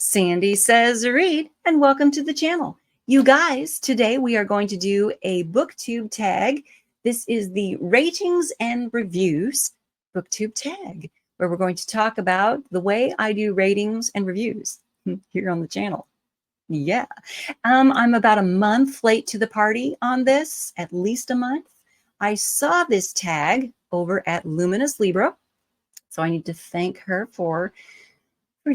Sandy says read, and welcome to the channel. You guys, today we are going to do a Booktube tag. This is the ratings and reviews Booktube tag, where we're going to talk about the way I do ratings and reviews here on the channel. Yeah, I'm about a month late to the party on this, at least a month. I saw this tag over at Luminous Libra, so I need to thank her for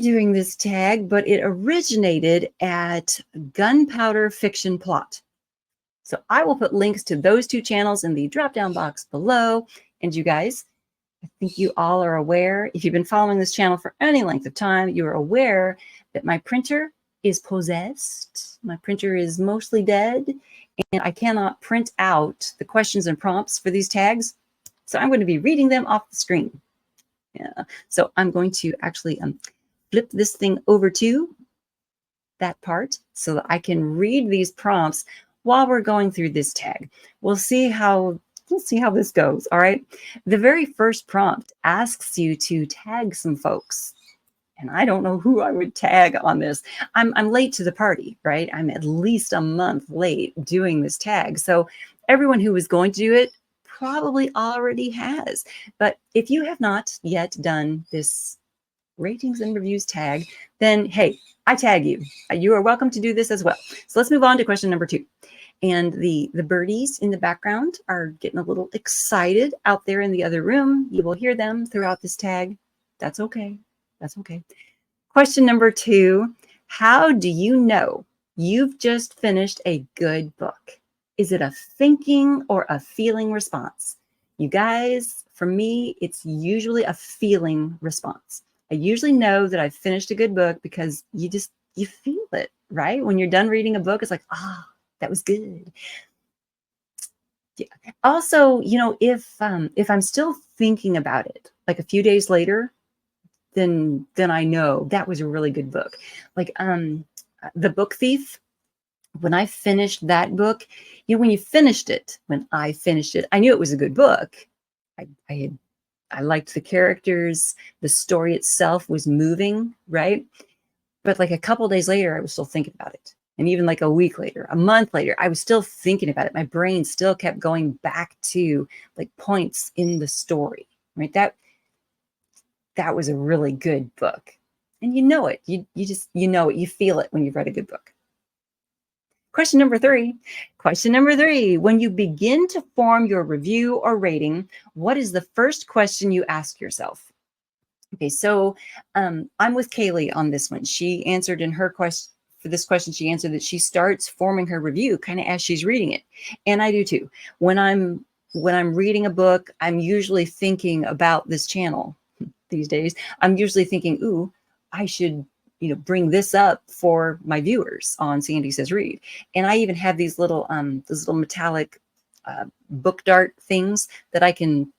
doing this tag, but it originated at Gunpowder Fiction Plot. So I will put links to those two channels in the drop-down box below. And you guys, I think you all are aware, if you've been following this channel for any length of time, you are aware that my printer is possessed. My printer is mostly dead, and I cannot print out the questions and prompts for these tags. So I'm going to be reading them off the screen. Yeah. So I'm going to actually flip this thing over to that part so that I can read these prompts while we're going through this tag. We'll see how this goes. All right. The very first prompt asks you to tag some folks. And I don't know who I would tag on this. I'm late to the party, right? I'm at least a month late doing this tag. So everyone who is going to do it probably already has. But if you have not yet done this ratings and reviews tag, then hey, I tag you. You are welcome to do this as well. So let's move on to question number 2. And the birdies in the background are getting a little excited out there in the other room. You will hear them throughout this tag. That's okay. That's okay. Question number 2, how do you know you've just finished a good book? Is it a thinking or a feeling response? You guys, for me, it's usually a feeling response. I usually know that I've finished a good book because you feel it, right? When you're done reading a book, it's like, that was good. Yeah. Also, you know, if I'm still thinking about it, like a few days later, then I know that was a really good book. Like The Book Thief, when I finished that book, you know, when I finished it, I knew it was a good book. I liked the characters. The story itself was moving, right? But like a couple days later, I was still thinking about it. And even like a week later, a month later, I was still thinking about it. My brain still kept going back to like points in the story, right? That was a really good book. And you know it. You know it. You feel it when you've read a good book. Question number 3. Question number 3. When you begin to form your review or rating, what is the first question you ask yourself? Okay, so I'm with Kaylee on this one. She answered in her question, for this question, she answered that she starts forming her review kind of as she's reading it. And I do too. When I'm reading a book, I'm usually thinking about this channel these days. I'm usually thinking, ooh, I should, you know, bring this up for my viewers on Sandy Says Read. And I even have these little metallic book dart things that I can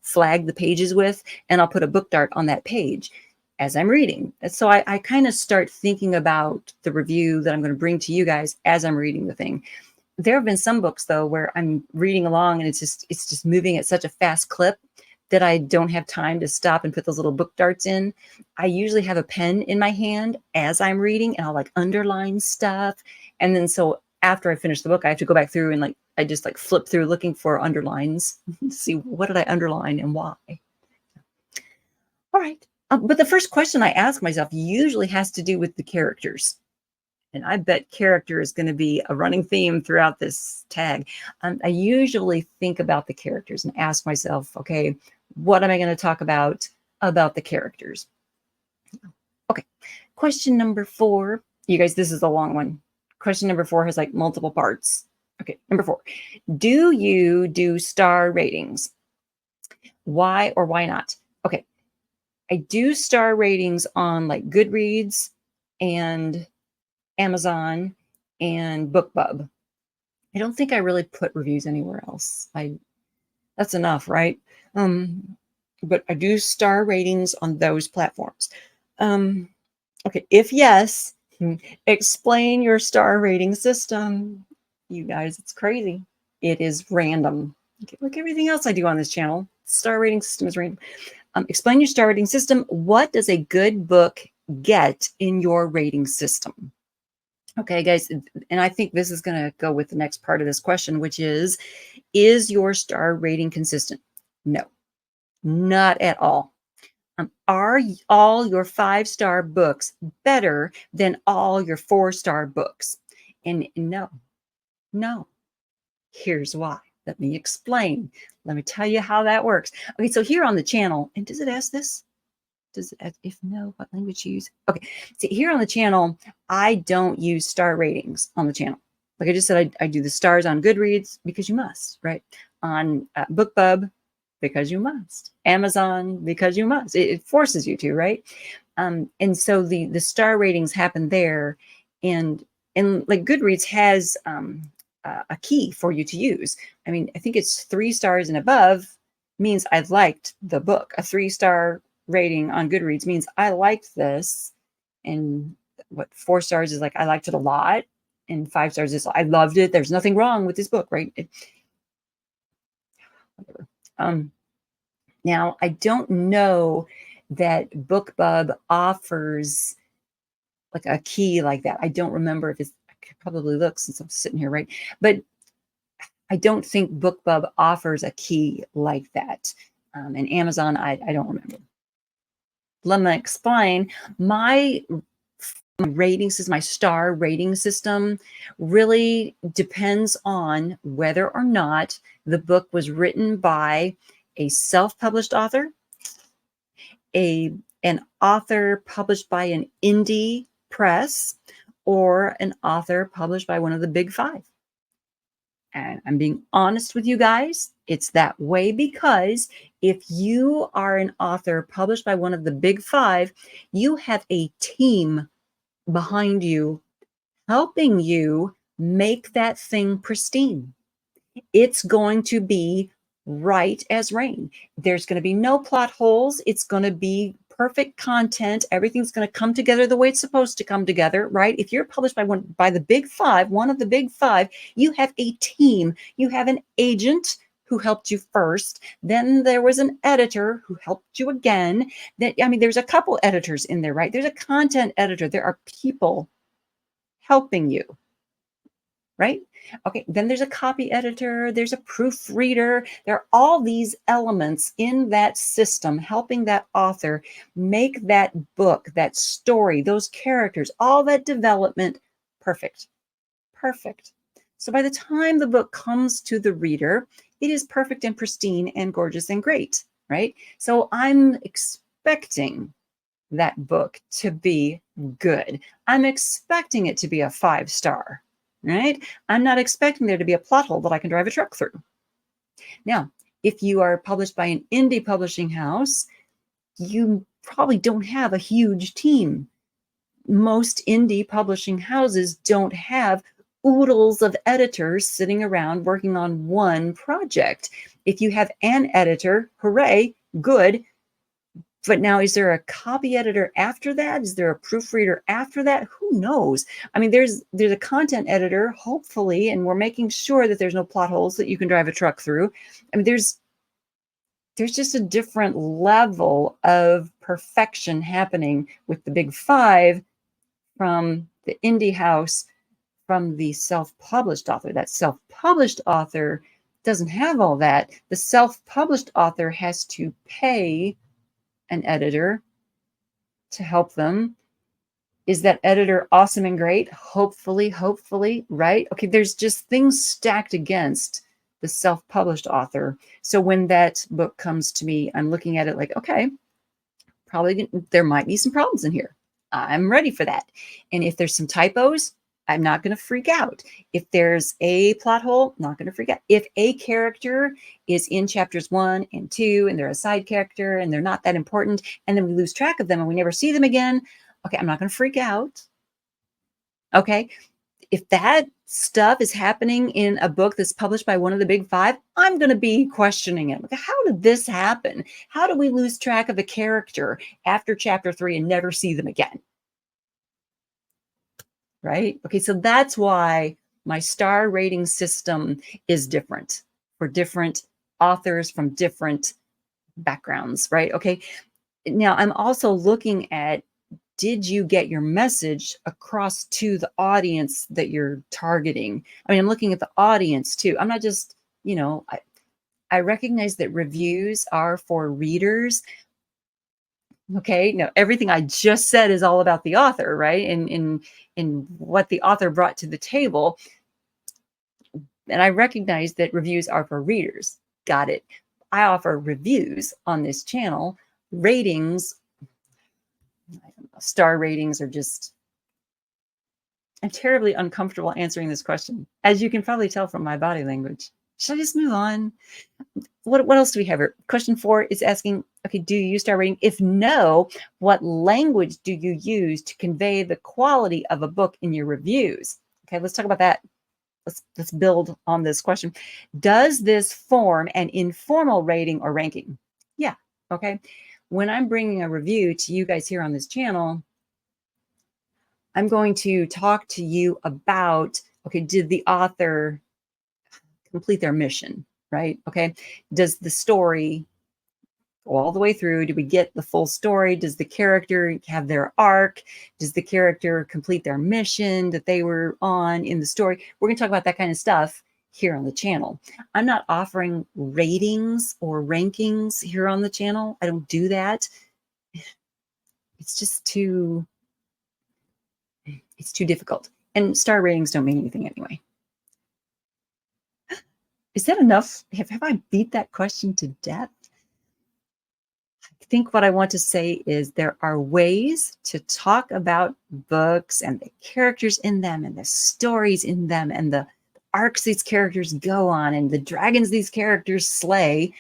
flag the pages with, and I'll put a book dart on that page as I'm reading. And so I kind of start thinking about the review that I'm going to bring to you guys as I'm reading the thing. There have been some books though where I'm reading along and it's just moving at such a fast clip that I don't have time to stop and put those little book darts in. I usually have a pen in my hand as I'm reading, and I'll like underline stuff. And then so after I finish the book, I have to go back through and I just flip through looking for underlines to see what did I underline and why. All right. But the first question I ask myself usually has to do with the characters. And I bet character is going to be a running theme throughout this tag. I usually think about the characters and ask myself, okay, what am I going to talk about the characters? Okay. Question number 4. You guys, this is a long one. Question number 4 has like multiple parts. Okay. Number 4. Do you do star ratings? Why or why not? Okay. I do star ratings on like Goodreads and Amazon and BookBub. I don't think I really put reviews anywhere else. That's enough, right? But I do star ratings on those platforms. Okay, if yes, explain your star rating system. You guys, it's crazy. It is random. Okay, like everything else I do on this channel, star rating system is random. Explain your star rating system. What does a good book get in your rating system? Okay, guys, and I think this is going to go with the next part of this question, which is your star rating consistent? No, not at all. Are all your 5-star books better than all your 4-star books? And no, no. Here's why. Let me explain. Let me tell you how that works. Okay, so here on the channel, and does it ask this? Does it, if no, what language you use? Okay, see here on the channel, I don't use star ratings on the channel. Like I just said, I do the stars on Goodreads because you must, right? On BookBub, because you must. Amazon, because you must. It forces you to, right? And so the star ratings happen there, and like Goodreads has a key for you to use. I mean, I think it's 3 stars and above means I liked the book. A 3-star rating on Goodreads means I liked this, and what 4 stars is like I liked it a lot, and 5 stars is I loved it. There's nothing wrong with this book, right? Whatever. Now I don't know that BookBub offers like a key like that. I don't remember if it's. I could probably look since I'm sitting here, right? But I don't think BookBub offers a key like that. And Amazon, I don't remember. Let me explain. My rating system, my star rating system, really depends on whether or not the book was written by a self-published author, an author published by an indie press, or an author published by one of the big 5. And I'm being honest with you guys, it's that way because if you are an author published by one of the big 5, you have a team behind you helping you make that thing pristine. It's going to be right as rain. There's going to be no plot holes. It's going to be perfect content. Everything's going to come together the way it's supposed to come together, right? If you're published by the big 5, one of the big 5, you have a team. You have an agent who helped you first. Then there was an editor who helped you again. There's a couple editors in there, right? There's a content editor. There are people helping you, right? Okay, then there's a copy editor, there's a proofreader. There are all these elements in that system helping that author make that book, that story, those characters, all that development perfect. Perfect. So by the time the book comes to the reader, it is perfect and pristine and gorgeous and great, right? So I'm expecting that book to be good. I'm expecting it to be a 5-star. Right? I'm not expecting there to be a plot hole that I can drive a truck through. Now, if you are published by an indie publishing house, you probably don't have a huge team. Most indie publishing houses don't have oodles of editors sitting around working on one project. If you have an editor, hooray, good. But now, is there a copy editor after that? Is there a proofreader after that? Who knows? I mean, there's a content editor, hopefully, and we're making sure that there's no plot holes that you can drive a truck through. I mean, there's just a different level of perfection happening with the big 5 from the indie house, from the self-published author. That self-published author doesn't have all that. The self-published author has to pay an editor to help them. Is that editor awesome and great? Hopefully, right? Okay, there's just things stacked against the self-published author. So when that book comes to me, I'm looking at it like, okay, probably there might be some problems in here. I'm ready for that. And if there's some typos, I'm not going to freak out. If there's a plot hole, not going to freak out. If a character is in chapters 1 and 2 and they're a side character and they're not that important, and then we lose track of them and we never see them again, okay, I'm not going to freak out. Okay, if that stuff is happening in a book that's published by one of the big 5, I'm going to be questioning it. Like, how did this happen? How do we lose track of a character after chapter 3 and never see them again? Right? Okay, so that's why my star rating system is different for different authors from different backgrounds, right? Okay, now I'm also looking at did you get your message across to the audience that you're targeting? I mean, I'm looking at the audience too. I'm not just, you know, I recognize that reviews are for readers. Okay, no, everything I just said is all about the author, right? In what the author brought to the table. And I recognize that reviews are for readers. Got it. I offer reviews on this channel. Ratings, I don't know, star ratings are just, I'm terribly uncomfortable answering this question, as you can probably tell from my body language. Should I just move on? What else do we have here? Question 4 is asking, okay, do you use star rating? If no, what language do you use to convey the quality of a book in your reviews? Okay, let's talk about that. Let's build on this question. Does this form an informal rating or ranking? Yeah, okay. When I'm bringing a review to you guys here on this channel, I'm going to talk to you about, okay, did the author complete their mission, right? Okay, does the story go all the way through? Do we get the full story? Does the character have their arc? Does the character complete their mission that they were on in the story? We're going to talk about that kind of stuff here on the channel. I'm not offering ratings or rankings here on the channel. I don't do that. It's just too, it's too difficult. And star ratings don't mean anything anyway. Is that enough? Have I beat that question to death? I think what I want to say is there are ways to talk about books and the characters in them and the stories in them and the arcs these characters go on and the dragons these characters slay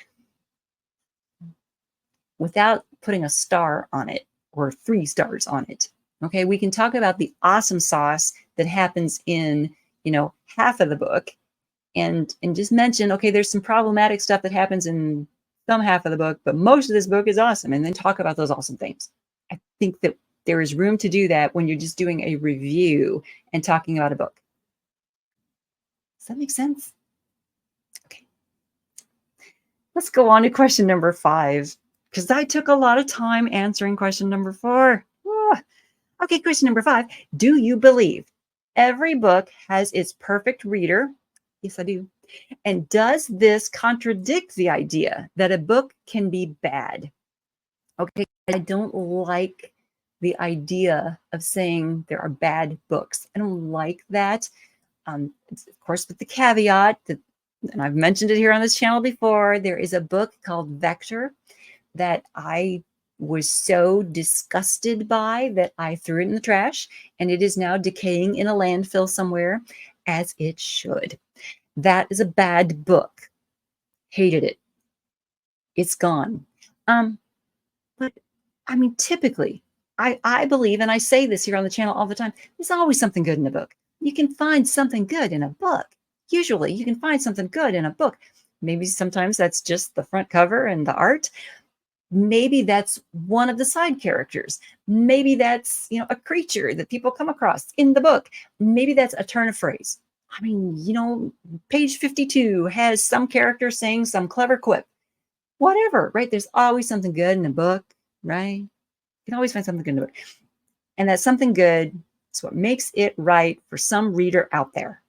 without putting a star on it or 3 stars on it. Okay, we can talk about the awesome sauce that happens in, you know, half of the book and just mention, okay, there's some problematic stuff that happens in some half of the book, but most of this book is awesome, and then talk about those awesome things. I think that there is room to do that when you're just doing a review and talking about a book. Does that make sense? Okay. Let's go on to question number 5, because I took a lot of time answering question number 4. Okay, question number 5. Do you believe every book has its perfect reader? Yes, I do. And does this contradict the idea that a book can be bad? Okay, I don't like the idea of saying there are bad books. I don't like that. Of course, with the caveat that, and I've mentioned it here on this channel before, there is a book called Vector that I was so disgusted by that I threw it in the trash, and it is now decaying in a landfill somewhere, as it should. That is a bad book. Hated it. It's gone. But I mean, typically, I believe, and I say this here on the channel all the time, there's always something good in a book. You can find something good in a book. Usually, you can find something good in a book. Maybe sometimes that's just the front cover and the art. Maybe that's one of the side characters. Maybe that's, you know, a creature that people come across in the book. Maybe that's a turn of phrase. I mean, you know, page 52 has some character saying some clever quip. Whatever, right? There's always something good in a book, right? You can always find something good in a book. And that something good is what makes it right for some reader out there.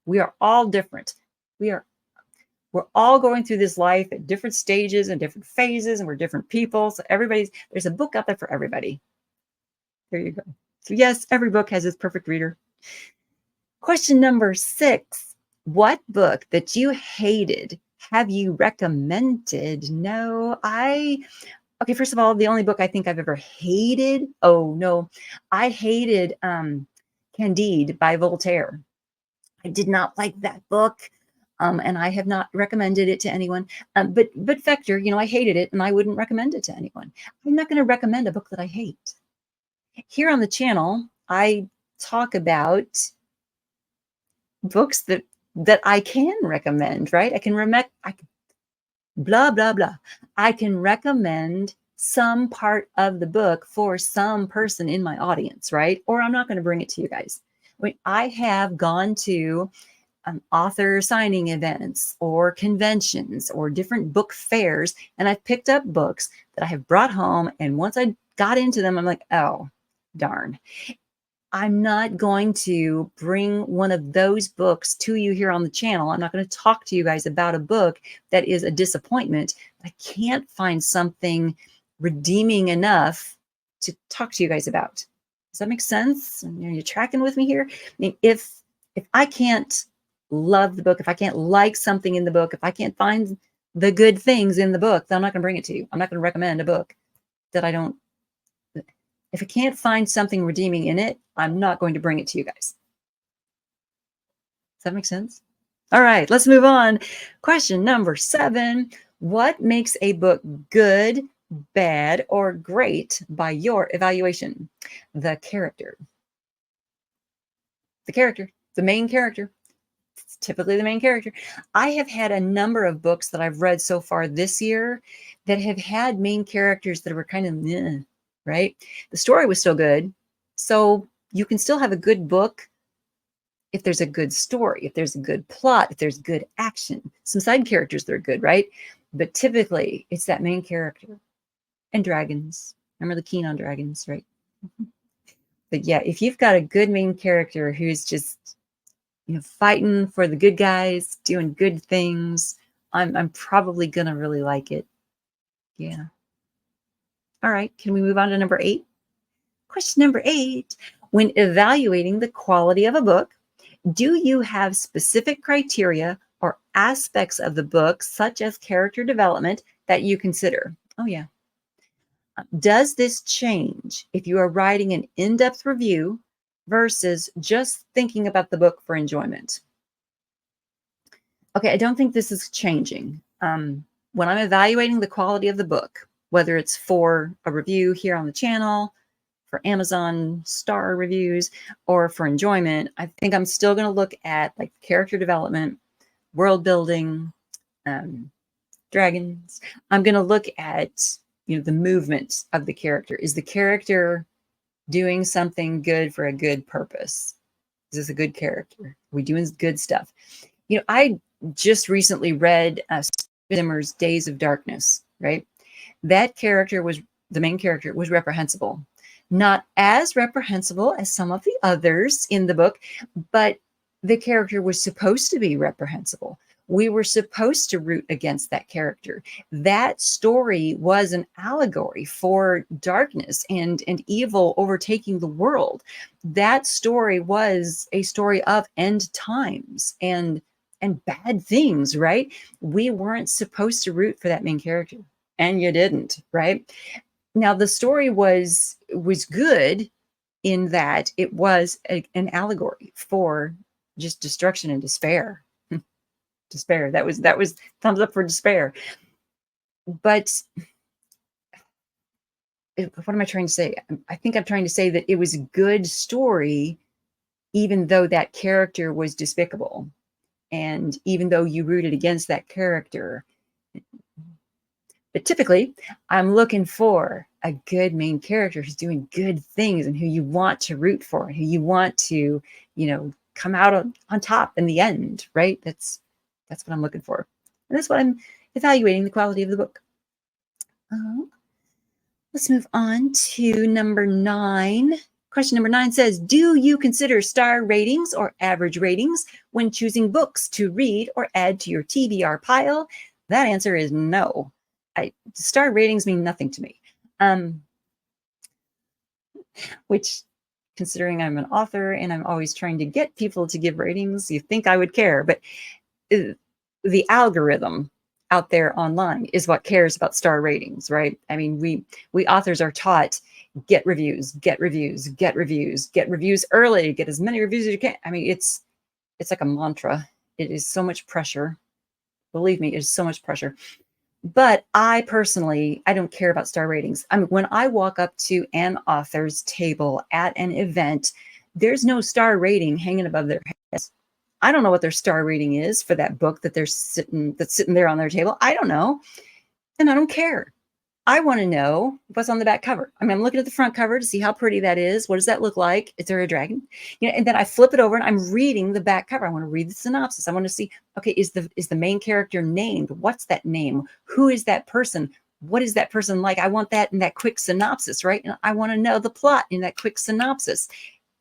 We are all different. We're all going through this life at different stages and different phases, and we're different people. So there's a book out there for everybody. There you go. So yes, every book has its perfect reader. Question number 6. What book that you hated have you recommended? No, okay, first of all, the only book I think I've ever hated, oh no, I hated Candide by Voltaire. I did not like that book. And I have not recommended it to anyone. But Vector, you know, I hated it and I wouldn't recommend it to anyone. I'm not going to recommend a book that I hate. Here on the channel, I talk about books that I can recommend, right? I can blah, blah, blah. I can recommend some part of the book for some person in my audience, right? Or I'm not going to bring it to you guys. I have gone to author signing events or conventions or different book fairs, and I've picked up books that I have brought home, and once I got into them, I'm like, oh, Darn. I'm not going to bring one of those books to you here on the channel. I'm not going to talk to you guys about a book that is a disappointment. I can't find something redeeming enough to talk to you guys about. Does that make sense? Are you tracking with me here? I mean, if I can't love the book, if I can't like something in the book, if I can't find the good things in the book, then I'm not going to bring it to you. I'm not going to recommend a book that I don't. If I can't find something redeeming in it, I'm not going to bring it to you guys. Does that make sense? All right, let's move on. Question number 7. What makes a book good, bad, or great by your evaluation? The character. The character, the main character. It's typically the main character. I have had a number of books that I've read so far this year that have had main characters that were kind of meh, right? The story was still good. So you can still have a good book if there's a good story, if there's a good plot, if there's good action, some side characters that are good, right? But typically it's that main character. And dragons. I'm really keen on dragons, right? But yeah, if you've got a good main character who's just, you know, fighting for the good guys, doing good things, I'm probably gonna really like it. Yeah. All right, can we move on to number 8? Question number 8. When evaluating the quality of a book, do you have specific criteria or aspects of the book, such as character development, that you consider? Oh, yeah. Does this change if you are writing an in-depth review versus just thinking about the book for enjoyment? Okay, I don't think this is changing. When I'm evaluating the quality of the book, whether it's for a review here on the channel, for Amazon star reviews, or for enjoyment, I think I'm still going to look at like character development, world building, dragons. I'm going to look at, you know, the movement of the character. Is the character doing something good for a good purpose? Is this a good character? Are we doing good stuff? You know, I just recently read Zimmer's Days of Darkness, right? That character was, the main character was reprehensible. Not as reprehensible as some of the others in the book, but the character was supposed to be reprehensible. We were supposed to root against that character. That story was an allegory for darkness and evil overtaking the world. That story was a story of end times and bad things, right? We weren't supposed to root for that main character, and you didn't, right? Now, the story was good in that it was an allegory for just destruction and despair. Despair. That was thumbs up for despair. But what am I trying to say? I think I'm trying to say that it was a good story, even though that character was despicable. And even though you rooted against that character. But typically, I'm looking for a good main character who's doing good things and who you want to root for, and who you want to, you know, come out on top in the end, right? That's what I'm looking for. And that's what I'm evaluating the quality of the book. Let's move on to number 9. Question number 9 says, do you consider star ratings or average ratings when choosing books to read or add to your TBR pile? That answer is no. Star ratings mean nothing to me. Which, considering I'm an author and I'm always trying to get people to give ratings, you think I would care. But the algorithm out there online is what cares about star ratings, right? I mean, we authors are taught, get reviews, get reviews, get reviews, get reviews early, get as many reviews as you can. I mean, it's like a mantra. It is so much pressure. Believe me, it is so much pressure. But I personally, I don't care about star ratings. I mean, when I walk up to an author's table at an event, there's no star rating hanging above their heads. I don't know what their star rating is for that book that that's sitting there on their table. I don't know. And I don't care. I want to know what's on the back cover. I mean, I'm looking at the front cover to see how pretty that is. What does that look like? Is there a dragon? You know, and then I flip it over and I'm reading the back cover. I want to read the synopsis. I want to see, okay, is the main character named? What's that name? Who is that person? what is that person like? I want that in that quick synopsis, right? And I want to know the plot in that quick synopsis.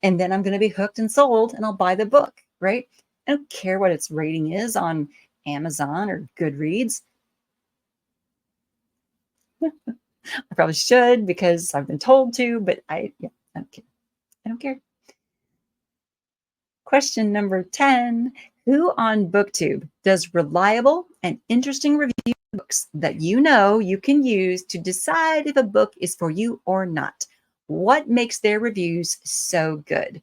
And then I'm going to be hooked and sold and I'll buy the book, right? I don't care what its rating is on Amazon or Goodreads. I probably should because I've been told to, but I don't care. I don't care. Question number 10. Who on Booktube does reliable and interesting review books that you know you can use to decide if a book is for you or not? What makes their reviews so good?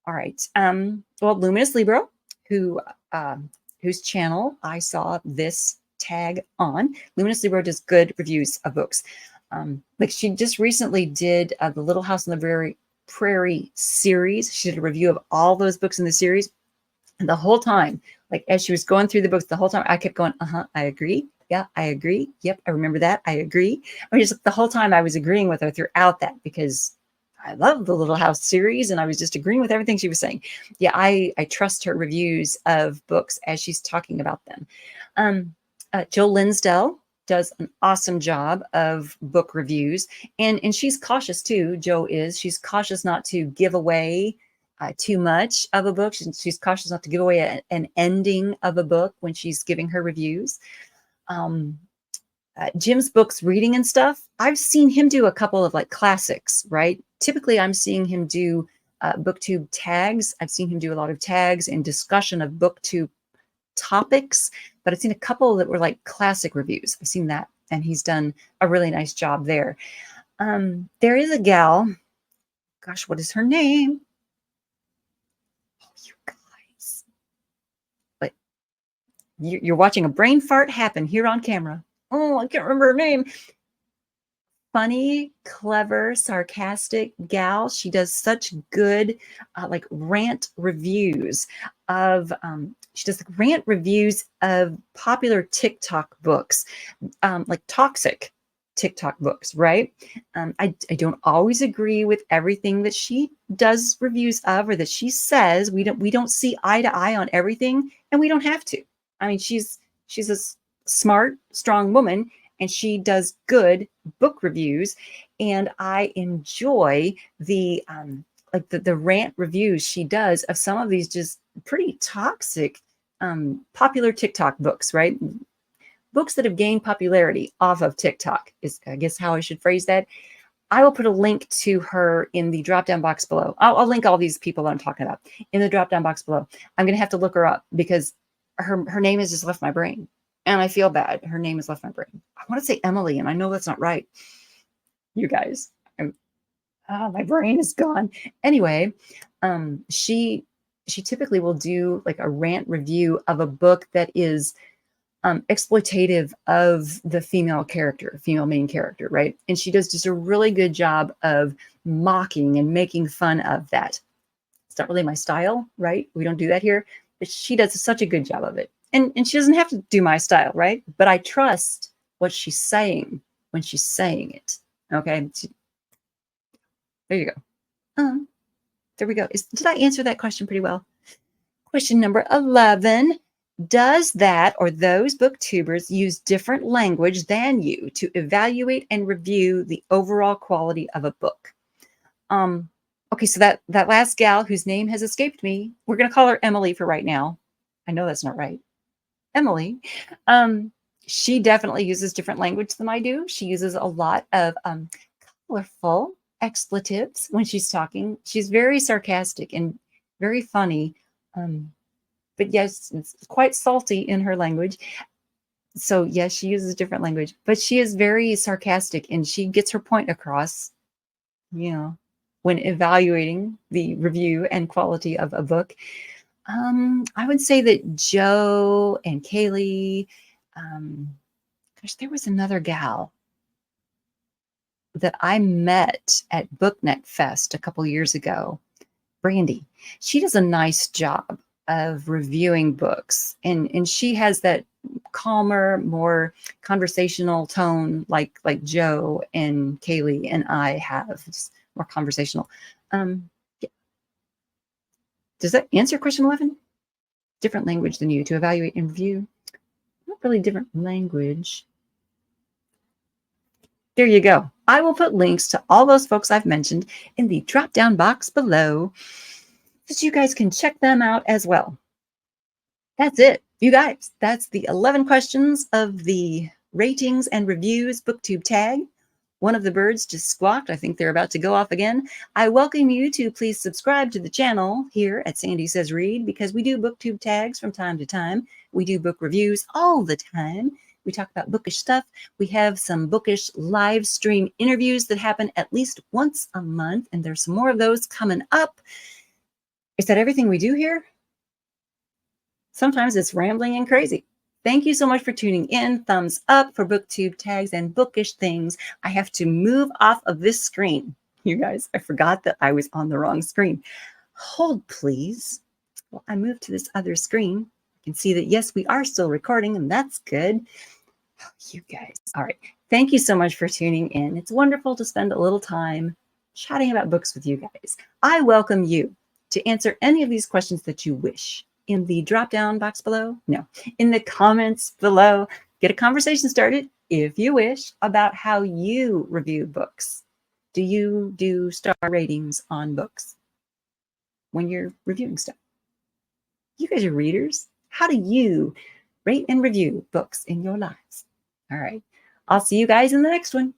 All right. Well, Luminous Libro, whose channel I saw this tag on. Luminous Libro does good reviews of books. Like she just recently did the Little House on the Prairie series. She did a review of all those books in the series. And the whole time, like as she was going through the books, the whole time I kept going, I agree. Yeah, I agree. Yep, I remember that. I agree. I mean, just the whole time I was agreeing with her throughout that because I love the Little House series and I was just agreeing with everything she was saying. Yeah, I trust her reviews of books as she's talking about them. Jill Linsdell does an awesome job of book reviews. And she's cautious too, Jo is. She's cautious not to give away too much of a book. She's cautious not to give away an ending of a book when she's giving her reviews. Jim's books reading and stuff, I've seen him do a couple of like classics, right? Typically I'm seeing him do Booktube tags. I've seen him do a lot of tags and discussion of Booktube topics, but I've seen a couple that were like classic reviews. I've seen that, and he's done a really nice job there. There is a gal, gosh, what is her name? Oh, you guys, but you're watching a brain fart happen here on camera. Oh, I can't remember her name. Funny, clever, sarcastic gal. She does such good like rant reviews of she does like rant reviews of popular TikTok books, like toxic TikTok books, right? I don't always agree with everything that she does reviews of or that she says. We don't see eye to eye on everything, and we don't have to. I mean, she's a smart, strong woman, and she does good book reviews, and I enjoy the like the rant reviews she does of some of these just pretty toxic popular TikTok books, right? Books that have gained popularity off of TikTok is, I guess, how I should phrase that. I will put a link to her in the drop-down box below. I'll link all these people that I'm talking about in the drop-down box below. I'm going to have to look her up because her name has just left my brain. And I feel bad. Her name has left my brain. I want to say Emily, and I know that's not right. You guys, my brain is gone. Anyway, she typically will do like a rant review of a book that is exploitative of the female main character, right? And she does just a really good job of mocking and making fun of that. It's not really my style, right? We don't do that here, but she does such a good job of it. And she doesn't have to do my style, right? But I trust what she's saying when she's saying it. Okay. There you go. There we go. Did I answer that question pretty well? Question number 11. Does that or those booktubers use different language than you to evaluate and review the overall quality of a book? Okay, so that last gal whose name has escaped me, we're going to call her Emily for right now. I know that's not right. Emily, she definitely uses different language than I do. She uses a lot of colorful expletives when she's talking. She's very sarcastic and very funny. But yes, it's quite salty in her language. So yes, she uses different language, but she is very sarcastic and she gets her point across, when evaluating the review and quality of a book. I would say that Jo and Kaylee, there was another gal that I met at BookNetFest a couple years ago, Brandy. She does a nice job of reviewing books, and she has that calmer, more conversational tone like Jo and Kaylee and I have. It's more conversational. Yeah. Does that answer question 11? Different language than you to evaluate and review. Not really different language. There you go. I will put links to all those folks I've mentioned in the drop-down box below so you guys can check them out as well. That's it, you guys. That's the 11 questions of the ratings and reviews BookTube tag. One of the birds just squawked. I think they're about to go off again. I welcome you to please subscribe to the channel here at Sandy Says Read, because we do BookTube tags from time to time. We do book reviews all the time. We talk about bookish stuff. We have some bookish live stream interviews that happen at least once a month, and there's some more of those coming up. Is that everything we do here? Sometimes it's rambling and crazy. Thank you so much for tuning in. Thumbs up for BookTube tags and bookish things. I have to move off of this screen. You guys, I forgot that I was on the wrong screen. Hold, please. Well, I moved to this other screen. You can see that, yes, we are still recording, and that's good. You guys. All right. Thank you so much for tuning in. It's wonderful to spend a little time chatting about books with you guys. I welcome you to answer any of these questions that you wish in the drop-down box below. No, in the comments below. Get a conversation started, if you wish, about how you review books. Do you do star ratings on books when you're reviewing stuff? You guys are readers. How do you rate and review books in your lives? All right. I'll see you guys in the next one.